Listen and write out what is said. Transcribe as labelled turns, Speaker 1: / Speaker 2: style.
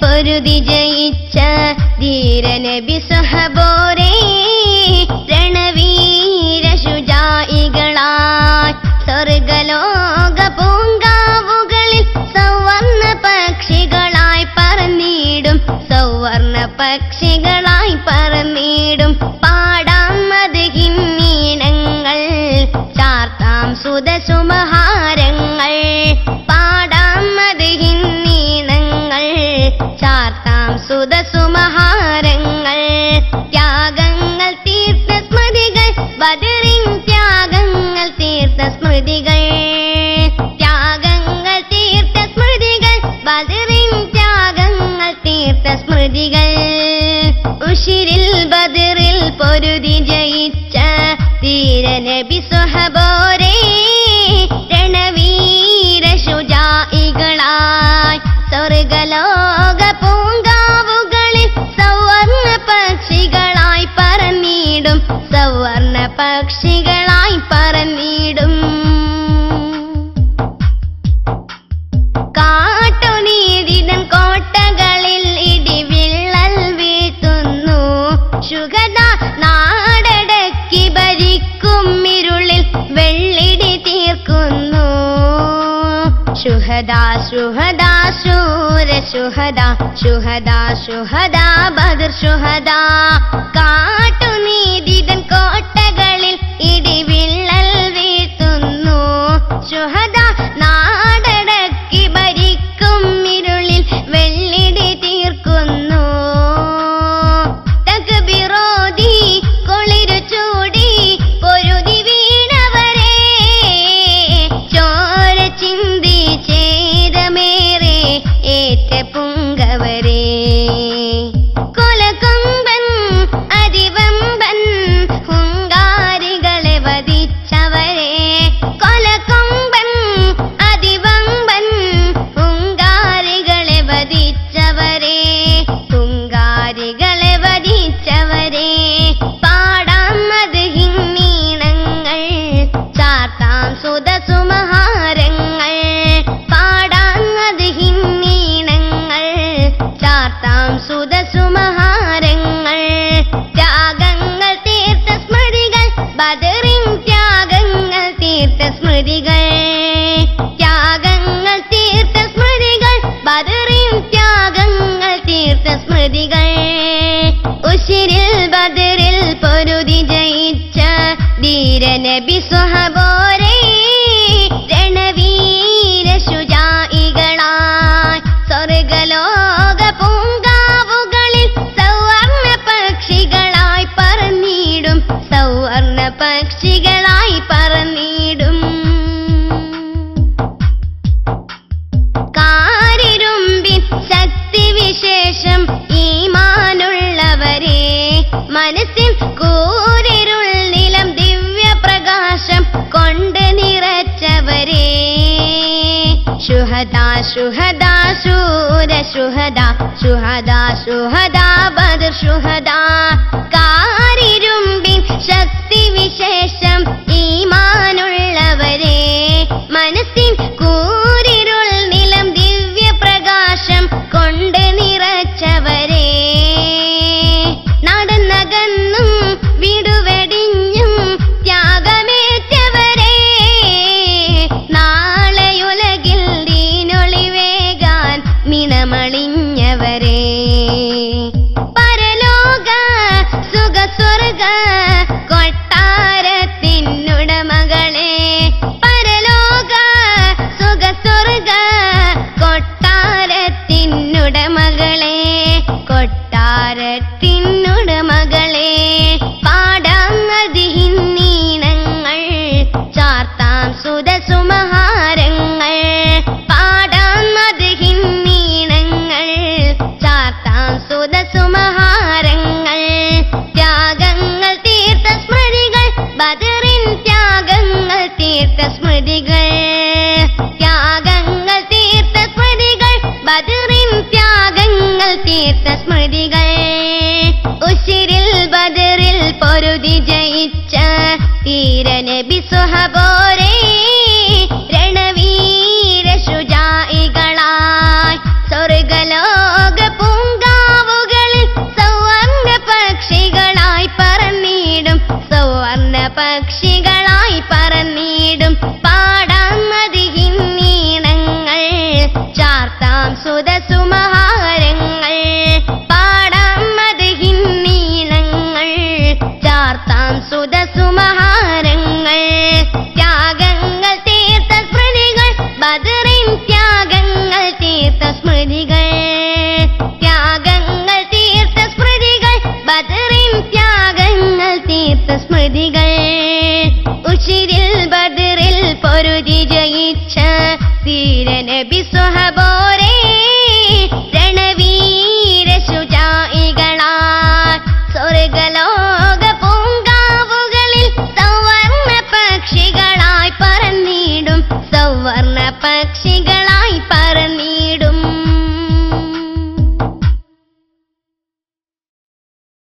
Speaker 1: പൊരുതി ജയിച്ച ധീരനബി സഹബോരേ രണവീര ശുജായികളായി സ്വർഗലോക പൂങ്കാവുകളിൽ സവർണ പക്ഷികളായി പറന്നിടും സവർണ പക്ഷികളായി പറന്നിടും പാടാം മദ്ഹിന്നീനങ്ങൾ ചാർത്താം സുദസുമഹാരങ്ങൾ പാടാം മദ്ഹിന്നീനങ്ങൾ ചാർത്താം സുദസുമഹാരങ്ങൾ ത്യാഗങ്ങൾ തീർത്ത സ്മൃതികൾ ബദറിൻ ത്യാഗങ്ങൾ തീർത്ത സ്മൃതികൾ ത്യാഗങ്ങൾ തീർത്ത സ്മൃതികൾ ബദറിൻ ത്യാഗങ്ങൾ തീർത്ത സ്മൃതികൾ ഉശിരിൽ ബദറിൽ പൊരുതി ജയിച്ച ധീരനബി സ്വഹബോരേ രണവീര ശുജായികളായി സ്വർഗലോക പൂങ്കാവുകളിൽ സവർണ പക്ഷികളായി പറന്നിടും സവർണ പക്ഷികളായി പറന്നിടും കാട്ടുനീതിതൻ കോട്ടകളിൽ ഇടിവിള്ളൽ വീഴ്ത്തുന്നു ശുഹദ നാടടക്കി ഭരിക്കും ഇരുളിൽ വെള്ളിടി തീർക്കുന്നു ശുഹദാ ശുഹദാ ശൂര ശുഹദാ ശുഹദാ ശുഹദാ ബദർ ശുഹദാ കാട്ടുനീതിതൻ കോട്ടകളിൽ ഇടിവിള്ളൽ വീഴ്ത്തുന്നു ശുഹദ നാടടക്കി ഭരിക്കും ഇരുളിൽ വെള്ളിടി തീർക്കുന്നു തക്ബീറോതി കൊളിരു ചൂടി പൊരുതി വീണവരെ ചോര ചിന്തി ഛേദമേറെ ഏറ്റ പുങ്കവരെ കൊലകൊമ്പൻ അതിവമ്പൻ ഹുങ്കാരികളെ വധിച്ചവരെ കൊലകൊമ്പൻ അതിവമ്പൻ ഹുങ്കാരികളെ വധിച്ചവരെ ഹുങ്കാരികളെ വധിച്ചവരെ പാടാം മദ്ഹിന്നീനങ്ങൾ ചാർത്താം സുദസുമഹാരങ്ങൾ പാടാം മദ്ഹിന്നീനങ്ങൾ ചാർത്താം സുദസുമഹാരങ്ങൾ ത്യാഗങ്ങൾ തീർത്ത സ്മൃതികൾ ബദറിൻ ത്യാഗങ്ങൾ തീർത്ത സ്മൃതികൾ ത്യാഗങ്ങൾ തീർത്ത സ്മൃതികൾ ബദറിൻ ത്യാഗങ്ങൾ തീർത്ത സ്മൃതികൾ ഉശിരിൽ ബദറിൽ പൊരുതി ജയിച്ച ധീരനബി സ്വഹബോരേ രണവീര ശുജായികളായി സ്വർഗലോക പൂങ്കാവുകളിൽ സവർണ പക്ഷികളായി പറന്നിടും സവർണ പക്ഷികളായി പറന്നിടും കാരിരുമ്പിൻ ശക്തിവിശേഷം ഈമാനുള്ളവരെ മനസ്സിൻ കൂരിരുൾ നിലം ദിവ്യപ്രകാശം കൊണ്ട് നിറച്ചവരെ ശുഹദാ ശുഹദാ ശൂര ശുഹദാ ശുഹദാ ശുഹദാ ബദർ ശുഹദാ കാരിരുമ്പിൻ ശക്തിവിശേഷം ഈമാനുള്ളവരെ മനസ്സിൻ കൂരിരുൾ നിലം ദിവ്യപ്രകാശം കൊണ്ട് നിറച്ചവരെ നടന്നകന്നും വിടുവെടിഞ്ഞും ത്യാഗമേറ്റവരെ നാളെയുലകിൽ ദീനൊളിവേകാൻ നിണമണിഞ്ഞവരെ പരലോക സുഖസ്വർഗ കൊട്ടാരത്തിനുടമകളെ പരലോക സുഖസ്വർഗ കൊട്ടാരത്തിനുടമകളെ കൊട്ടാരത്തിനുടമകളെ പാടാം മദ്ഹിന്നീനങ്ങൾ ചാർത്താം സുദസുമഹാരങ്ങൾ പാടാം മദ്ഹിന്നീനങ്ങൾ ചാർത്താം സുദസുമഹാരങ്ങൾ ത്യാഗങ്ങൾ തീർത്ത സ്മൃതികൾ ബദറിൻ ത്യാഗങ്ങൾ തീർത്ത സ്മൃതികൾ ത്യാഗങ്ങൾ തീർത്ത സ്മൃതികൾ ബദറിൻ ത്യാഗങ്ങൾ തീർത്ത സ്മൃതികൾ ഉശിരിൽ ബദറിൽ പൊരുതി ജയിച്ച ധീരനബി സ്വഹബോരേ